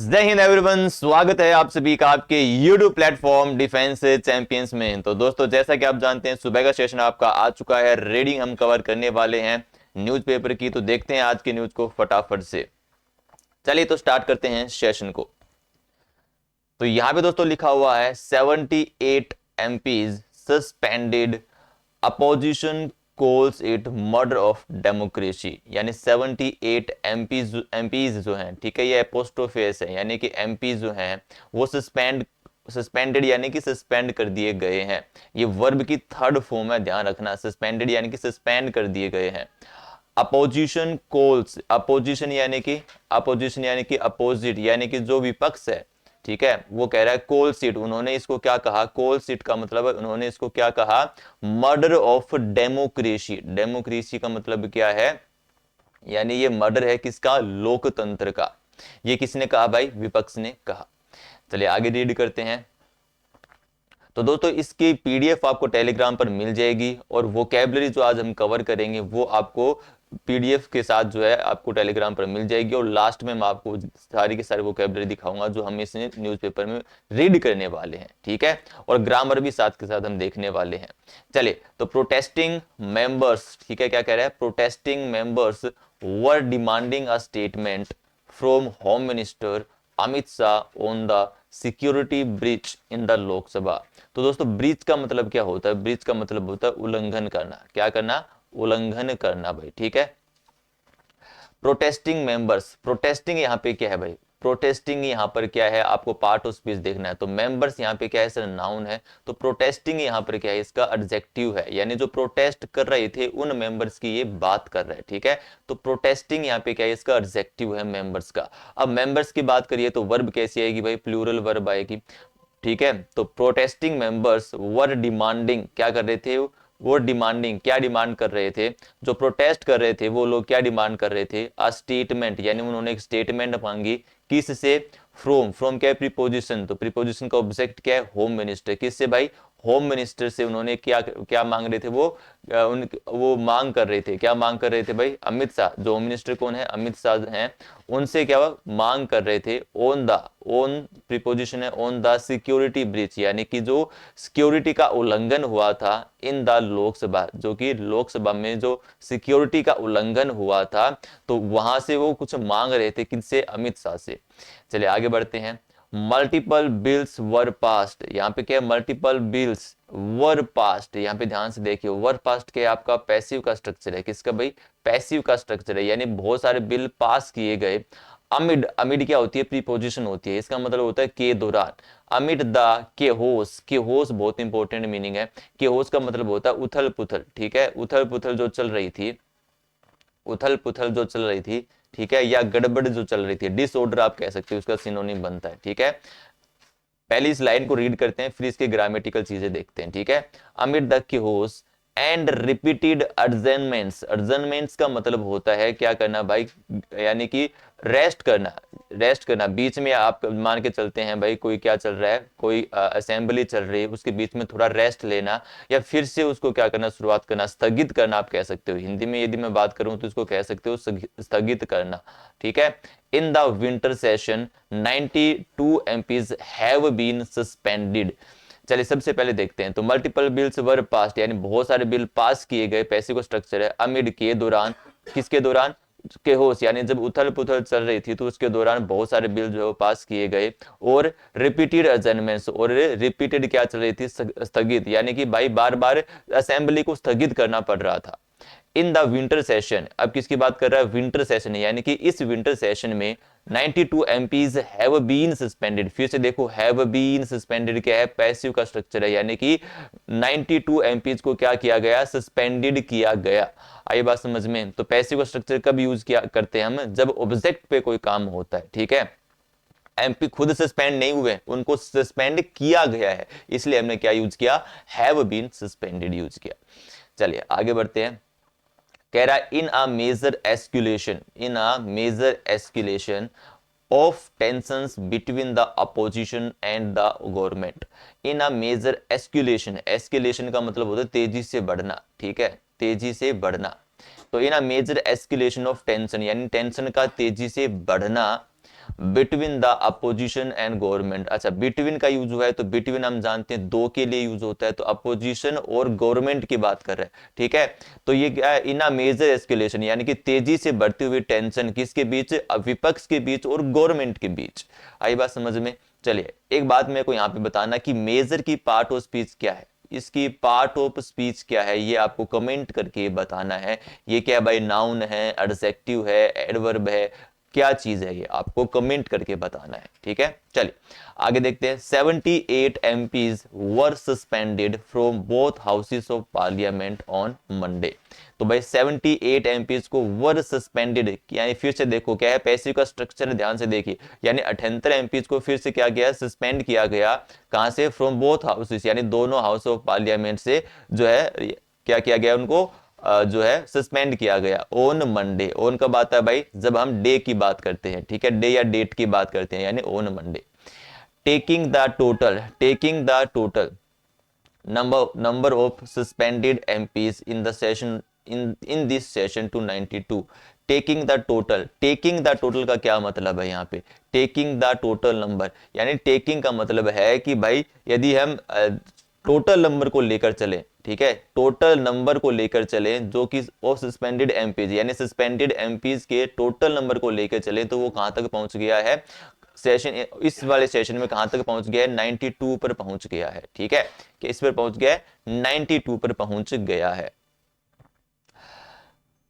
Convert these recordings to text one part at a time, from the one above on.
जय हिंद एवरीवन, स्वागत है आप सभी का आपके YouTube प्लेटफॉर्म डिफेंस चैंपियंस में। तो दोस्तों, जैसा कि आप जानते हैं, सुबह का सेशन आपका आ चुका है। रीडिंग हम कवर करने वाले हैं न्यूज़पेपर की। तो देखते हैं आज के न्यूज को फटाफट से। चलिए तो स्टार्ट करते हैं सेशन को। तो यहां पे दोस्तों लिखा हुआ है 78 MPs suspended, opposition calls it murder of democracy. यानी 78 एमपीज जो हैं, ठीक है, ये एपोस्ट्रोफेस है, यानी कि एमपी जो हैं वो सस्पेंडेड यानी कि सस्पेंड कर दिए गए हैं। ये वर्ब की थर्ड फॉर्म है, ध्यान रखना। सस्पेंडेड यानी कि सस्पेंड कर दिए गए हैं। अपोजिशन कॉल्स, अपोजिशन यानी कि अपोजिट यानी कि जो विपक्ष है, ठीक है, वो कह रहा है कोल सीट। उन्होंने इसको क्या कहा? कोल सीट का मतलब है उन्होंने इसको क्या कहा? Murder of democracy. डेमोक्रेसी का मतलब क्या है? यानी ये मर्डर है किसका? लोकतंत्र का। ये किसने कहा भाई? विपक्ष ने कहा। चलिए आगे रीड करते हैं। तो दोस्तों, इसकी पीडीएफ आपको टेलीग्राम पर मिल जाएगी और वोकैबुलरी जो आज हम कवर करेंगे वो आपको पीडीएफ के साथ जो है आपको टेलीग्राम पर मिल जाएगी। और लास्ट में मैं आपको सारी की सारी वोकैबुलरी दिखाऊंगा जो हम इस न्यूज़पेपर में रीड करने वाले हैं, ठीक है। और ग्रामर भी साथ के साथ हम देखने वाले हैं। चलिए, तो प्रोटेस्टिंग मेंबर्स, ठीक है, क्या कह रहा है? Protesting members were demanding a statement from home minister Amit Shah on the security breach in the Lok Sabha. तो दोस्तों, ब्रीच का मतलब क्या होता है? ब्रीच का मतलब होता है उल्लंघन करना। क्या करना? उल्लंघन करना भाई, ठीक है। प्रोटेस्टिंग मेंबर्स, प्रोटेस्टिंग यहाँ पे क्या है भाई? प्रोटेस्टिंग यहाँ पर क्या है? आपको पार्ट ऑफ स्पीच देखना है। तो मेंबर्स यहाँ पे क्या है सर? नाउन है। तो प्रोटेस्टिंग यहाँ पर क्या है? इसका एडजेक्टिव है, यानी जो प्रोटेस्ट कर रहे थे उन मेंबर्स की ये बात कर रहे हैं, ठीक है। तो प्रोटेस्टिंग यहाँ पे क्या है? इसका एडजेक्टिव है मेंबर्स का। अब मेंबर्स की बात करिए तो वर्ब कैसी आएगी भाई? प्लूरल वर्ब आएगी, ठीक है। तो प्रोटेस्टिंग मेंबर्स वर डिमांडिंग, क्या कर रहे थे? वो डिमांडिंग, क्या डिमांड कर रहे थे? जो प्रोटेस्ट कर रहे थे वो लोग क्या डिमांड कर रहे थे? अ स्टेटमेंट, यानी उन्होंने एक स्टेटमेंट मांगी। किससे? फ्रॉम, फ्रॉम क्या है? प्रीपोजिशन। तो प्रीपोजिशन का ऑब्जेक्ट क्या है? Home minister. किससे भाई? होम मिनिस्टर से उन्होंने क्या क्या मांग रहे थे? वो मांग कर रहे थे, क्या मांग कर रहे थे भाई? अमित शाह, जो होम मिनिस्टर कौन है? अमित शाह हैं। उनसे क्या मांग कर रहे थे? ऑन द, ऑन प्रीपोजिशन है, ऑन द सिक्योरिटी ब्रीच, यानी कि जो सिक्योरिटी का उल्लंघन हुआ था इन द लोकसभा, जो कि लोकसभा में जो सिक्योरिटी का उल्लंघन हुआ था, तो वहां से वो कुछ मांग रहे थे। किनसे? अमित शाह से। चलिए आगे बढ़ते हैं। मल्टीपल बिल्स वर पास्ड, यहाँ पे क्या है? मल्टीपल बिल्स वर पास्ड। यहाँ पे ध्यान से देखिए, वर पास्ड क्या है? आपका पैसिव का स्ट्रक्चर है। किसका भाई? पैसिव का स्ट्रक्चर है, यानी बहुत सारे बिल पास किए गए। अमिड, अमिड क्या होती है? प्रीपोजिशन होती है। इसका मतलब होता है के दौरान। अमिड द केहोस, केहोस बहुत इंपॉर्टेंट मीनिंग है। केहोस का मतलब होता है उथल पुथल, ठीक है। उथल पुथल जो चल रही थी, उथल पुथल जो चल रही थी, ठीक है, या गड़बड़ जो चल रही थी, डिसऑर्डर आप कह सकते हो, उसका सिनोनिम बनता है, ठीक है। पहले इस लाइन को रीड करते हैं, फिर इसके ग्रामेटिकल चीजें देखते हैं, ठीक है। अमिड द केहोस एंड रिपीटेड एडजर्नमेंट्स, एडजर्नमेंट्स का मतलब होता है क्या करना भाई? यानी कि रेस्ट करना। रेस्ट करना, बीच में आप मान के चलते हैं भाई, कोई क्या चल रहा है, कोई असेंबली चल रही है, उसके बीच में थोड़ा रेस्ट लेना, या फिर से उसको क्या करना? शुरुआत करना, स्थगित करना आप कह सकते हो। हिंदी में यदि मैं बात करूं तो इसको कह सकते हो स्थगित करना, ठीक है। In the winter session 92 MPs have been suspended. चलिए सबसे पहले देखते हैं। तो मल्टीपल बिल्स वर पास्ड, यानी बहुत सारे बिल पास किए गए। पैसे को स्ट्रक्चर है। अमिड के दौरान, किसके दौरान? केहोस, यानी जब उथल पुथल चल रही थी तो उसके दौरान बहुत सारे बिल जो पास किए गए। और रिपीटेड अजर्नमेंट्स, और रिपीटेड क्या चल रही थी? स्थगित, यानी कि भाई बार बार असेंबली को स्थगित करना पड़ रहा था। इन द विंटर सेशन, अब किसकी बात कर रहा है? विंटर सेशन, यानी कि इस विंटर सेशन में 92 MPs हैव बीन सस्पेंडेड। फिर से देखो, हैव बीन सस्पेंडेड क्या है? पैसिव का स्ट्रक्चर है, यानी कि 92 MPs को क्या किया गया? सस्पेंडेड किया गया। आई बात समझ में? तो पैसिव का स्ट्रक्चर कब यूज किया करते हैं हम? जब ऑब्जेक्ट पे कोई काम होता है, ठीक है। एमपी खुद सस्पेंड नहीं हुए, उनको सस्पेंड किया गया है, इसलिए हमने क्या यूज किया? हैव बीन सस्पेंडेड यूज किया। चलिए आगे बढ़ते हैं। कह रहा है in a major escalation, in a major escalation of tensions between the opposition and the government. In a major escalation, escalation का मतलब होता है तेजी से बढ़ना, ठीक है, तेजी से बढ़ना। तो इन a major escalation of tension, यानी टेंशन का तेजी से बढ़ना, between the opposition and government. अच्छा, बिटवीन का यूज हुआ है तो बिटवीन हम जानते हैं दो के लिए यूज होता है, तो अपोजिशन और गवर्नमेंट की बात कर रहे हैं, ठीक है। तो ये क्या है, इन अ मेजर एस्केलेशन, यानी कि तेजी से बढ़ती हुई टेंशन किसके बीच, विपक्ष के बीच और गवर्नमेंट के बीच। आई बात समझ में। चलिए एक बात मेरे को यहाँ पे बताना कि मेजर की पार्ट ऑफ स्पीच क्या है, इसकी पार्ट ऑफ स्पीच क्या है, ये आपको कमेंट करके बताना है। ये क्या है भाई, नाउन है, एडजेक्टिव है, एडवर्ब है, क्या चीज है, ये आपको कमेंट करके बताना है, ठीक है। चलिए आगे देखते हैं। 78 MPs were suspended from both houses of parliament on Monday. तो भाई 78 MPs को वर सस्पेंडेड, यानी फिर से देखो क्या है, पैसिव का स्ट्रक्चर ध्यान से देखिए, यानी 78 MPs को फिर से क्या गया, सस्पेंड किया गया। कहां से, फ्रॉम बोथ हाउसेस, यानी दोनों हाउस ऑफ पार्लियामेंट से जो है क्या किया गया, उनको जो है सस्पेंड किया गया ऑन मंडे। ऑन कब आता है भाई, जब हम डे की बात करते हैं, ठीक है, डे या डेट की बात करते हैं, यानी on Monday. Taking the total number of suspended MPs in the session in this session to 92। Taking the total का क्या मतलब है यहाँ पे, टेकिंग द टोटल नंबर, यानी टेकिंग का मतलब है कि भाई यदि हम टोटल नंबर को लेकर चले, ठीक है, टोटल नंबर को लेकर चले जो कि वो सस्पेंडेड एमपीज, यानी सस्पेंडेड एमपीज के टोटल नंबर को लेकर चले, तो वो कहां तक पहुंच गया है, सेशन, इस वाले सेशन में कहां तक पहुंच गया है, 92 पर पहुंच गया है, ठीक है, कि इस पर पहुंच गया है, 92 पर पहुंच गया है।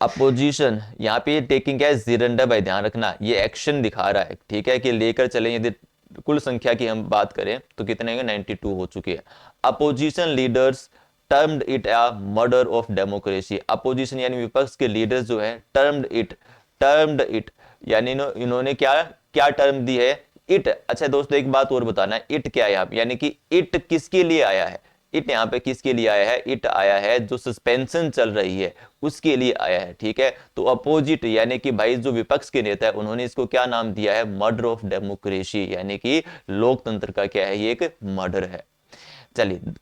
अपोजिशन, यहाँ पे टेकिंग क्या है, जीरेंडर भाई ध्यान रखना, ये एक्शन दिखा रहा है, ठीक है, कि लेकर चले। यदि कुल संख्या की हम बात करें तो कितने हैं, 92 हो चुके हैं। Opposition leaders termed it a murder of democracy. Opposition यानी विपक्ष के लीडर्स जो है, टर्म्ड इट यानी इन्होंने क्या क्या टर्म दी है, इट। अच्छा दोस्तों एक बात और बताना है, इट क्या है यहाँ पे, यानी कि इट किसके लिए आया है, इट यहाँ पे किसके लिए आया है, इट आया है जो सस्पेंशन चल रही है उसके लिए आया है, ठीक है। तो अपोजिट यानी कि भाई जो विपक्ष के नेता है उन्होंने इसको क्या नाम दिया है, मर्डर ऑफ डेमोक्रेसी, यानी कि लोकतंत्र का क्या है, ये एक मर्डर है। चलिए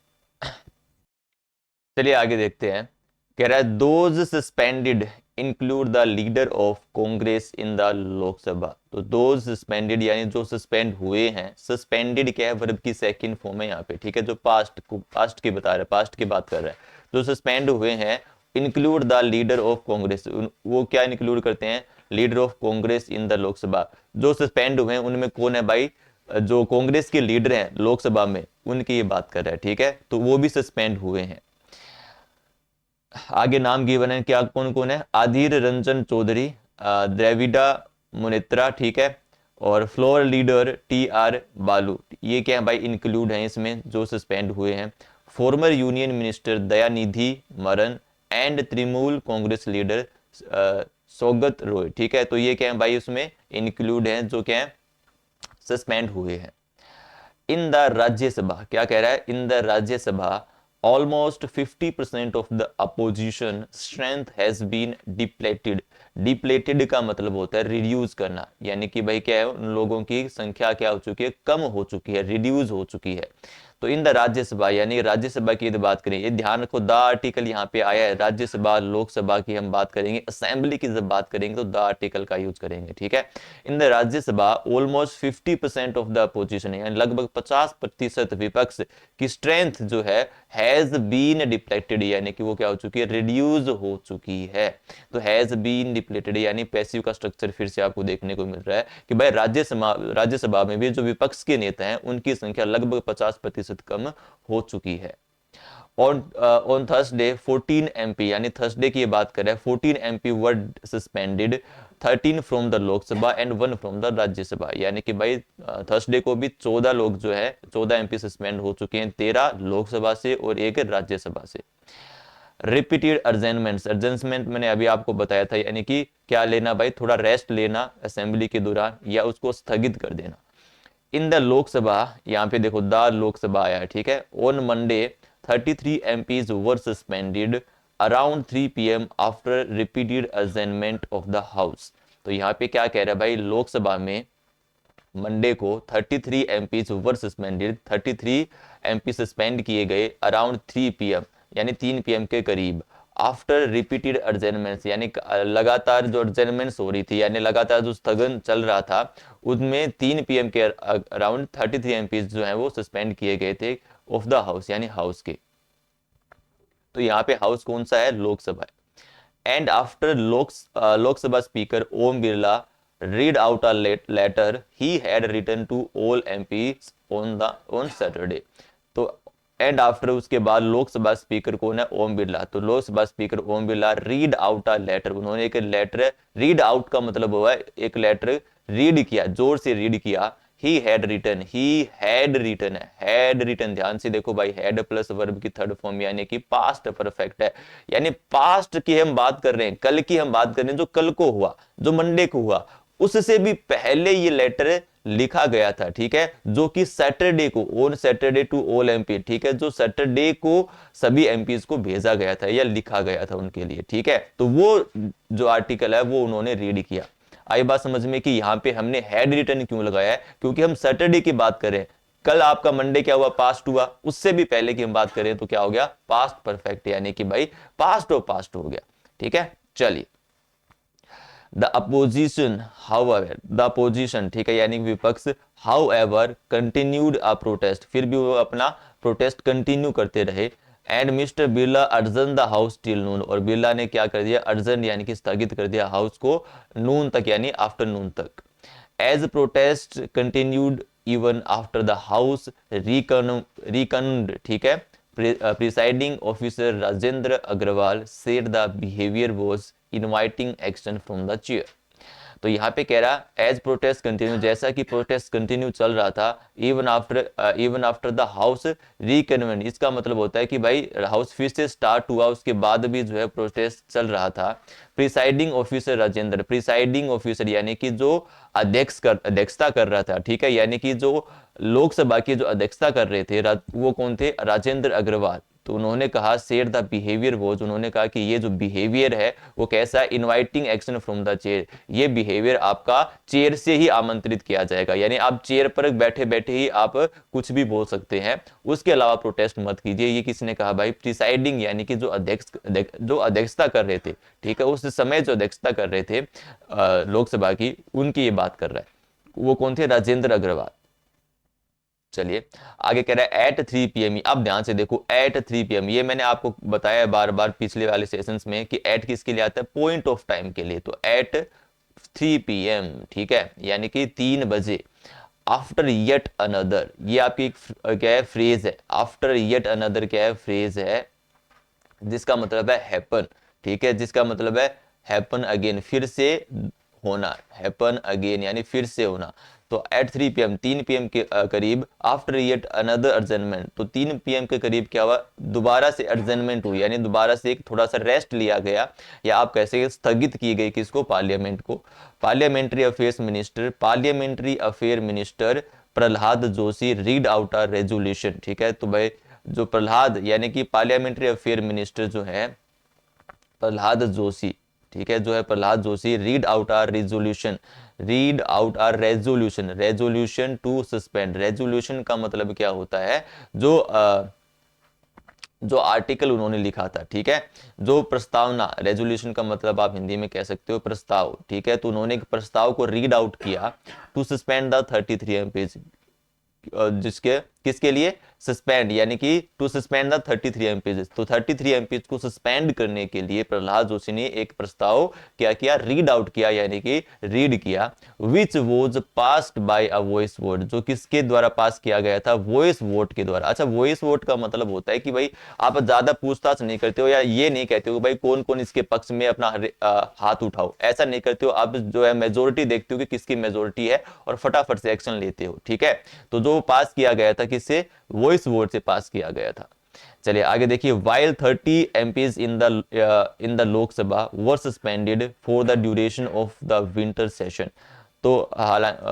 चलिए आगे देखते हैं। कह रहा है those suspended include the leader of Congress in the Lok Sabha. तो दोज सस्पेंडेड यानी जो सस्पेंड हुए हैं, सस्पेंडेड क्या है, वर्ब की सेकंड फॉर्म है यहाँ पे, ठीक है, जो पास्ट की बता रहा है, पास्ट की बात कर रहा है। जो सस्पेंड हुए हैं, include the leader of Congress, वो क्या इंक्लूड करते हैं, leader of Congress in the Lok Sabha. जो सस्पेंड हुए हैं उनमें कौन है भाई, जो कांग्रेस के लीडर हैं लोकसभा में, उनकी ये बात कर रहा है, ठीक है, तो वो भी सस्पेंड हुए हैं। आगे नाम गिवन है, क्या कौन कौन है, आधीर रंजन चौधरी, द्रविड़ा मुनेत्रा, ठीक है, और फ्लोर लीडर TR बालू, ये क्या है भाई, इंक्लूड है इसमें जो सस्पेंड हुए हैं। फॉर्मर यूनियन मिनिस्टर दयानिधि मरन एंड तृणमूल कांग्रेस लीडर सौगत रॉय, ठीक है, तो ये क्या है भाई, उसमें इंक्लूड है जो क्या है, सस्पेंड हुए हैं। इन द राज्यसभा, क्या कह रहा है, in the Rajya Sabha almost 50% of the opposition strength has been depleted। Depleted का मतलब होता है रिड्यूस करना, यानी कि भाई क्या है, उन लोगों की संख्या क्या हो चुकी है, कम हो चुकी है, रिड्यूस हो चुकी है। तो इन द राज्यसभा यानी राज्यसभा की यदि बात करें, ये ध्यान रखो द आर्टिकल यहाँ पे आया है, राज्यसभा लोकसभा की हम बात करेंगे, असेंबली की जब बात करेंगे तो द आर्टिकल का यूज करेंगे, ठीक है। In the Rajya Sabha almost 50% of the opposition, यानी लगभग 50% विपक्ष की स्ट्रेंथ जो है हैज बीन डिप्लेटेड, यानी कि वो क्या हो चुकी है, रिड्यूस हो चुकी है। तो हैज बीन डिप्लेटेड यानी पैसिव का स्ट्रक्चर फिर से आपको देखने को मिल रहा है कि भाई राज्यसभा में भी जो विपक्ष के नेता हैं उनकी संख्या लगभग 50% कम हो चुकी है। ऑन थर्सडे 14 MP, यानी थर्सडे की बात करें, 14 MP were suspended, 13 from the Lok Sabha and 1 from the Rajya Sabha, यानी कि भाई थर्सडे को भी 14 लोग जो है 14 MP सस्पेंड हो चुके हैं, 13 लोकसभा से और 1 राज्यसभा से। रिपीटेड अर्जेंसमेंट मैंने अभी आपको बताया था, यानी कि क्या लेना भाई, थोड़ा रेस्ट लेना असेंबली के दौरान या उसको स्थगित कर देना। इन द लोकसभा, यहाँ पे देखो द लोकसभा आया है, ठीक है, on Monday 33 MPs were suspended around 3 PM after repeated assemblement of the house. तो यहाँ पे क्या कह रहा है भाई, लोकसभा में मंडे को 33 MPs were suspended, 33 MP suspend किए गए अराउंड 3 PM यानी 3 PM के करीब, आफ्टर रिपीटेड एडजर्नमेंट्स, यानी लगातार जो एडजर्नमेंट्स हो रही थी, यानी लगातार जो स्थगन चल रहा था, उनमें 3 पीएम के अराउंड 33 एमपीज जो हैं वो सस्पेंड किए गए थे ऑफ द हाउस, यानी हाउस के। तो यहाँ पे हाउस कौन सा है? लोकसभा है। And after Lok Sabha speaker Om Birla read out a letter he had written to all MPs on Saturday। तो एंड आफ्टर उसके बाद लोकसभा स्पीकर कौन है? ओम बिरला। तो Lok Sabha speaker Om Birla read out a letter, उन्होंने एक लेटर, रीड आउट का मतलब हुआ एक लेटर रीड किया, जोर से रीड किया। He had written, he had written है, हैड रिटन, ध्यान से देखो भाई, हैड प्लस वर्ब की थर्ड फॉर्म यानी कि पास्ट परफेक्ट है, यानी पास्ट की हम बात कर रहे हैं, कल की हम बात कर रहे हैं, जो कल को हुआ, जो मंडे को हुआ, उससे भी पहले ये लेटर लिखा गया था, ठीक है, जो कि सैटरडे को, on Saturday to all MP, ठीक है, जो सैटरडे को सभी एमपीज को भेजा गया था या लिखा गया था उनके लिए, ठीक है। तो वो जो आर्टिकल है वो उन्होंने रीड किया। आई बात समझ में कि यहां पे हमने हैड रिटन क्यों लगाया है? क्योंकि हम सैटरडे की बात करें, कल आपका मंडे क्या हुआ? पास्ट हुआ, उससे भी पहले की हम बात करें तो क्या हो गया? पास्ट परफेक्ट, यानी कि भाई पास्ट हो गया, ठीक है। चलिए, the opposition however, the opposition, ठीक है, यानी विपक्ष, हाउएवर कंटिन्यूड अ प्रोटेस्ट, फिर भी वो अपना प्रोटेस्ट कंटिन्यू करते रहे। एंड मिस्टर बिरला अर्जन द हाउस टिल नून, और बिरला ने क्या कर दिया? अर्जन यानी कि स्थगित कर दिया हाउस को नून तक, यानी आफ्टरनून तक। As protest continued even after the house reconvened, ठीक है, presiding officer Rajendra Agrawal said the behaviour was inviting action from the chair. तो यहाँ पे कह रहा, एज प्रोटेस्ट कंटिन्यू, जैसा कि प्रोटेस्ट कंटिन्यू चल रहा था, इवन आफ्टर द हाउस रिकन्वेंट, इसका मतलब होता है कि भाई हाउस फिर से स्टार्ट हुआ, उसके बाद भी जो है प्रोटेस्ट चल रहा था। Presiding officer Rajendra, presiding officer यानी कि जो अध्यक्षता कर रहा था, ठीक है, यानी कि जो लोकसभा की जो अध्यक्षता कर रहे थे वो कौन थे? राजेंद्र अग्रवाल। तो उन्होंने कहा शेयर द बिहेवियर वॉज, उन्होंने कहा कि ये जो बिहेवियर है वो कैसा? Inviting action from the chair, ये बिहेवियर आपका चेयर से ही आमंत्रित किया जाएगा, यानी आप चेयर पर बैठे बैठे ही आप कुछ भी बोल सकते हैं, उसके अलावा प्रोटेस्ट मत कीजिए। ये किसने कहा भाई? प्रिसाइडिंग यानी कि जो अध्यक्षता कर रहे थे, ठीक है, उस समय जो अध्यक्षता कर रहे थे लोकसभा की, उनकी ये बात कर रहा है। वो कौन थे? राजेंद्र अग्रवाल। चलिए आगे कह रहा है एट 3 PM, अब ध्यान से देखो, एट 3 PM, ये मैंने आपको बताया बार बार पिछले वाले सेशंस में कि एट किसके लिए आता है? पॉइंट ऑफ टाइम के लिए। तो एट 3 PM, ठीक है, यानी कि 3 बजे। आफ्टर येट अनदर, ये आपकी क्या है? फ्रेज है। आफ्टर येट अनदर क्या है? फ्रेज है, जिसका मतलब है हैपन, ठीक है, जिसका मतलब है हैपन अगेन, फिर से होना, हैपन अगेन यानी फिर से होना। तो एट 3 PM, 3 PM के करीब, आफ्टर येट अनदर एडजर्नमेंट, तो 3 PM के करीब क्या हुआ? दोबारा से एडजर्नमेंट हुई, यानी दोबारा से एक थोड़ा सा रेस्ट लिया गया, या आप कैसे स्थगित की गई, किसको? पार्लियामेंट को। Parliamentary affair minister Prahlad Joshi read out a resolution, ठीक है। तो भाई जो प्रहलाद यानी कि पार्लियामेंट्री अफेयर मिनिस्टर जो है प्रहलाद जोशी, ठीक है, जो है Prahlad Joshi, read out are resolution, read out are resolution, resolution to suspend. Resolution का मतलब क्या होता है? जो आर्टिकल उन्होंने लिखा था, ठीक है, जो प्रस्तावना, रेजोल्यूशन का मतलब आप हिंदी में कह सकते हो प्रस्ताव, ठीक है, तो उन्होंने एक प्रस्ताव को रीड आउट किया टू सस्पेंड द 33 एमपीज, जिसके किसके लिए? सस्पेंड, यानी कि टू सस्पेंड द 33 एमपीज। तो 33 एमपीज को सस्पेंड करने के लिए प्रहलाद जोशी ने एक प्रस्ताव क्या किया? रीड आउट किया, यानी कि रीड किया, which was passed by a voice vote, जो किसके द्वारा पास किया गया था? वॉइस वोट के द्वारा। अच्छा, वॉइस वोट का मतलब होता है कि भाई आप ज्यादा पूछताछ नहीं करते हो, या ये नहीं कहते हो भाई कौन कौन इसके पक्ष में अपना हाथ उठाओ, ऐसा नहीं करते हो, आप जो है मेजोरिटी देखते हो कि किसकी मेजोरिटी है और फटाफट से एक्शन लेते हो, ठीक है। तो जो पास किया गया था किससे? वॉइस वोट से पास किया गया था। चलिए आगे देखिए, while 30 MPs in the Lok Sabha were suspended for the duration of the winter session. तो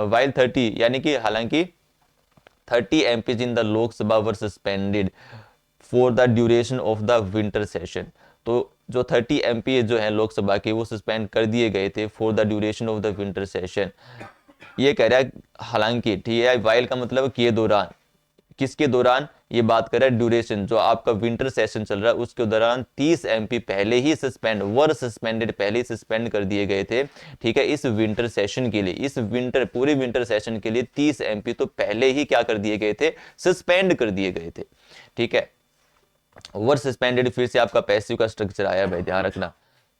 वाइल 30 यानी कि हालांकि 30 MPs in the Lok Sabha were suspended for the duration of the winter session. तो जो 30 एमपी जो है लोकसभा के, वो सस्पेंड कर दिए गए थे for the duration of the winter session. ये कह रहा है हालांकि, ठीक है, वाइल का मतलब के दौरान, किसके दौरान? ये बात कर रहा है ड्यूरेशन, जो आपका विंटर सेशन चल रहा है उसके दौरान 30 एमपी पहले ही सस्पेंडेड, पहले ही सस्पेंड कर दिए गए थे। ठीक है, इस विंटर सेशन के लिए, इस पूरे विंटर सेशन के लिए 30 एमपी तो पहले ही क्या कर दिए गए थे, सस्पेंड कर दिए गए थे। ठीक है, वर सस्पेंडेड, फिर से आपका पैसिव का स्ट्रक्चर आया भाई, ध्यान रखना।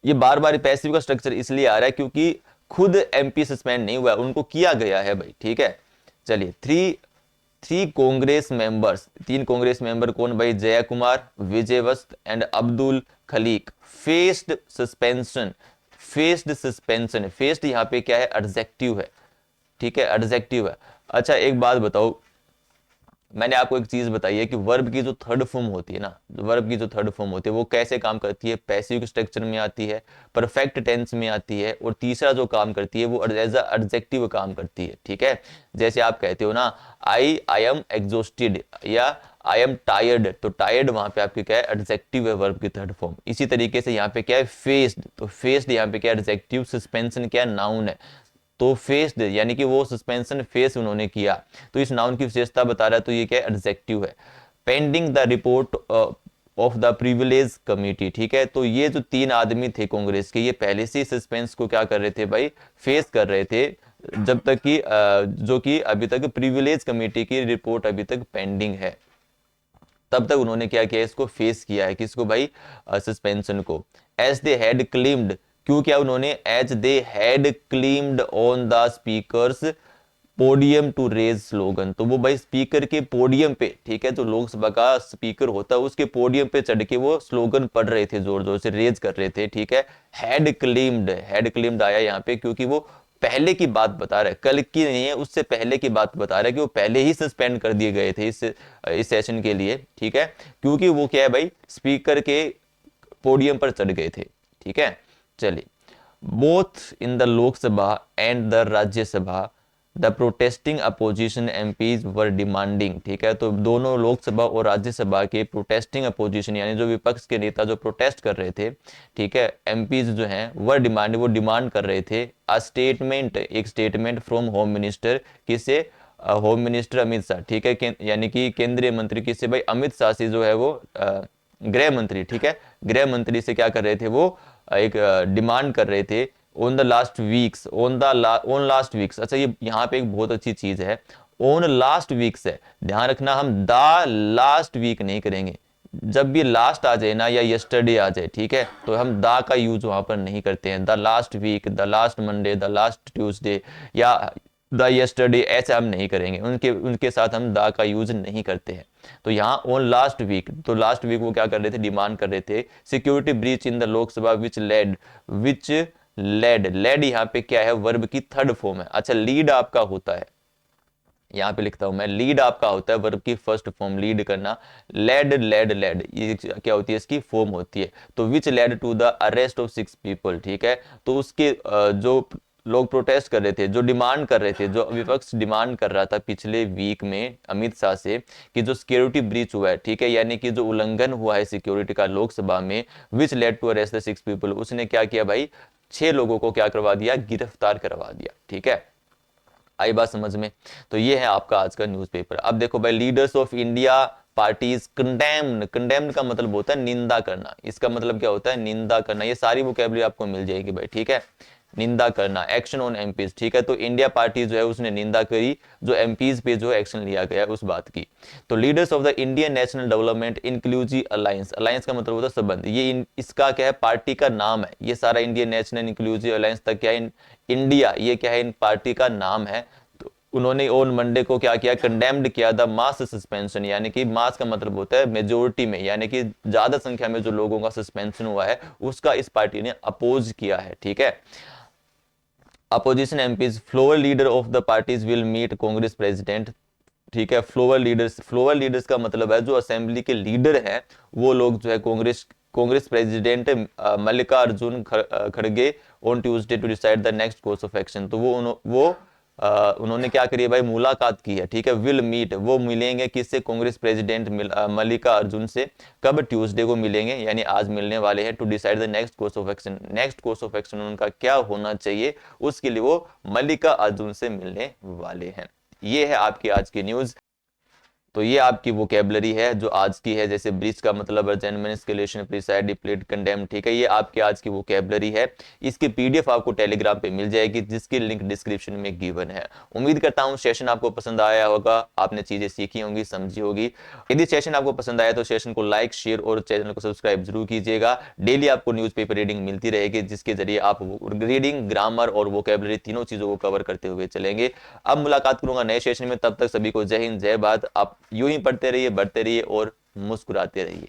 ये बार बार पैसिव का स्ट्रक्चर इसलिए आ रहा है क्योंकि खुद एमपी सस्पेंड नहीं हुआ, उनको किया गया है भाई। ठीक है, चलिए three Congress members, 3 Congress member कौन भाई, Jai Kumar, Vijay Vasant and Abdul Khaleque faced suspension. Faced यहाँ पे क्या है, एडजेक्टिव है। ठीक है, एडजेक्टिव है। अच्छा एक बात बताओ, मैंने आपको एक चीज बताई है कि वर्ब की जो थर्ड फॉर्म होती है ना, वर्ब की जो थर्ड फॉर्म होती है वो कैसे काम करती है, पैसिव स्ट्रक्चर में आती है, परफेक्ट टेंस में आती है, और तीसरा जो काम करती है वो एज अ एडजेक्टिव काम करती है। ठीक है, जैसे आप कहते हो ना आई एम एग्जॉस्टेड या आई एम टायर्ड, तो टायर्ड वहां पे आपकी क्या है, एडजेक्टिव है, वर्ब की थर्ड फॉर्म। इसी तरीके से यहाँ पे क्या है, फेस्ड, तो फेस्ड यहाँ पे क्या है, एडजेक्टिव, सस्पेंशन क्या है, नाउन है। तो फेस्ड यानी कि वो सस्पेंशन फेस उन्होंने किया, तो इस नाउन की विशेषता बता रहा है, तो ये क्या एडजेक्टिव है। Pending the report of the privilege committee. ठीक है, तो ये जो 3 आदमी थे कांग्रेस के, ये पहले से सस्पेंस को क्या कर रहे थे भाई, फेस कर रहे थे, जब तक कि जो कि अभी तक प्रिविलेज कमेटी की रिपोर्ट अभी तक पेंडिंग है, तब तक उन्होंने क्या किया, इसको फेस किया है, किसको भाई, सस्पेंशन को। एज दे हैड क्लेम्ड, क्यों किया उन्होंने, as they had claimed on the speaker's podium to raise slogan, तो वो भाई स्पीकर के पोडियम पे, ठीक है, जो लोकसभा का स्पीकर होता है उसके पोडियम पे चढ़ के वो स्लोगन पढ़ रहे थे, जोर जोर से रेज कर रहे थे। ठीक है, हैड क्लेम्ड आया यहाँ पे क्योंकि वो पहले की बात बता रहा है, कल की नहीं है, उससे पहले की बात बता रहा है कि वो पहले ही सस्पेंड कर दिए गए थे इस सेशन के लिए। ठीक है, क्योंकि वो क्या है भाई, स्पीकर के पोडियम पर चढ़ गए थे। ठीक है, चलिए, both in the Lok Sabha and the Rajya Sabha the protesting opposition MPs were demanding. ठीक है, तो दोनों लोकसभा और राज्यसभा के प्रोटेस्टिंग अपोजिशन यानी जो विपक्ष के नेता जो प्रोटेस्ट कर रहे थे, ठीक है, एमपीज जो हैं वर डिमांड, वो डिमांड कर रहे थे अ स्टेटमेंट, एक स्टेटमेंट फ्रॉम होम मिनिस्टर, किसे, होम मिनिस्टर अमित शाह। ठीक है, यानी कि केंद्रीय मंत्री किसे भाई, अमित शाह से जो है वो गृह मंत्री। ठीक है, गृह मंत्री से क्या कर रहे थे, वो एक डिमांड कर रहे थे on the last weeks, on last weeks. अच्छा, ये यहाँ पे एक बहुत अच्छी चीज है, ऑन लास्ट वीक्स है, ध्यान रखना, हम द लास्ट वीक नहीं करेंगे, जब भी लास्ट आ जाए ना या यस्टरडे आ जाए, ठीक है, तो हम द का यूज वहां पर नहीं करते हैं। The last week, the last Monday, the last Tuesday या द यस्टरडे, ऐसे हम नहीं करेंगे, उनके साथ हम द का यूज नहीं करते हैं। तो यहाँ ऑन लास्ट वीक, तो लास्ट वीक वो क्या कर रहे थे, डिमांड कर रहे थे security breach in the Lok Sabha which lead यहाँ पे क्या है, वर्ब की थर्ड फॉर्म है। अच्छा, लीड आपका होता है, यहाँ पे लिखता हूं मैं, लीड आपका होता है वर्ब की फर्स्ट फॉर्म, लीड करना। लेड ये क्या होती है, इसकी फॉर्म होती है। तो which led to the arrest of 6 people. ठीक है, तो उसके जो लोग प्रोटेस्ट कर रहे थे, जो डिमांड कर रहे थे, जो विपक्ष डिमांड कर रहा था पिछले वीक में अमित शाह से कि जो सिक्योरिटी ब्रीच हुआ है, ठीक है, यानी कि जो उल्लंघन हुआ है सिक्योरिटी का लोकसभा में, which led to arrest the 6 people, उसने क्या किया भाई, 6 लोगों को क्या करवा दिया, गिरफ्तार करवा दिया। ठीक है, आई बात समझ में। तो ये है आपका आज का न्यूज़पेपर। अब देखो भाई, leaders of India parties condemned का मतलब होता है निंदा करना, इसका मतलब क्या होता है, निंदा करना। ये सारी वोकैबुलरी आपको मिल जाएगी भाई। ठीक है, निंदा करना, एक्शन ऑन एमपीज। ठीक है, तो इंडिया पार्टी जो है उसने निंदा करी, जो एमपीज पे जो एक्शन लिया गया उस बात की। तो leaders of the Indian national development inclusive alliance, alliance का मतलब होता है संबंध, ये इसका क्या है, पार्टी का नाम है, ये सारा इंडियन नेशनल इंक्लूसिव अलायंस तक क्या है, इंडिया, ये क्या है, इन पार्टी का नाम है। तो उन्होंने ऑन मंडे को क्या किया, कंडेम्ड किया द मास सस्पेंशन, यानी कि मास का मतलब होता है मेजोरिटी में, यानी कि ज्यादा संख्या में जो लोगों का सस्पेंशन हुआ है उसका इस पार्टी ने अपोज किया है। ठीक है, opposition MPs floor leader of the parties will meet Congress president. ठीक है, फ्लोर लीडर्स का मतलब है जो असेंबली के लीडर हैं, वो लोग जो है कांग्रेस प्रेसिडेंट मल्लिकार्जुन खड़गे on Tuesday to decide the next course of action. तो उन्होंने क्या करी है भाई, मुलाकात की है। ठीक है, विल मीट, वो मिलेंगे किससे, कांग्रेस प्रेसिडेंट मल्लिकार्जुन से, कब, ट्यूसडे को मिलेंगे, यानी आज मिलने वाले हैं, to decide the next course of action. Next course of action उनका क्या होना चाहिए, उसके लिए वो मल्लिकार्जुन से मिलने वाले हैं। ये है आपकी आज की न्यूज। तो ये आपकी वोकेबलरी है जो आज की है। जैसे ब्रीच का मतलब अर्जेंटमेंट, एस्केलेशन, प्रिसाइड, डिप्लीट, कंडेम, ठीक है, ये आपकी आज की वोकेबलरी है। इसकी पीडीएफ आपको टेलीग्राम पे मिल जाएगी जिसकी लिंक डिस्क्रिप्शन में गिवन है। उम्मीद करता हूं सेशन आपको पसंद आया होगा, आपने चीजें सीखी होंगी, समझी होगी। यदि सेशन आपको पसंद आया तो सेशन को लाइक, शेयर और चैनल को सब्सक्राइब जरूर कीजिएगा। डेली आपको न्यूज़पेपर रीडिंग मिलती रहेगी जिसके जरिए आप रीडिंग, ग्रामर और वोकेबलरी तीनों चीजों को कवर करते हुए चलेंगे। अब मुलाकात करूंगा नए सेशन में, तब तक सभी को जय हिंद, जय भारत। आप यूं ही पढ़ते रहिए, बढ़ते रहिए और मुस्कुराते रहिए।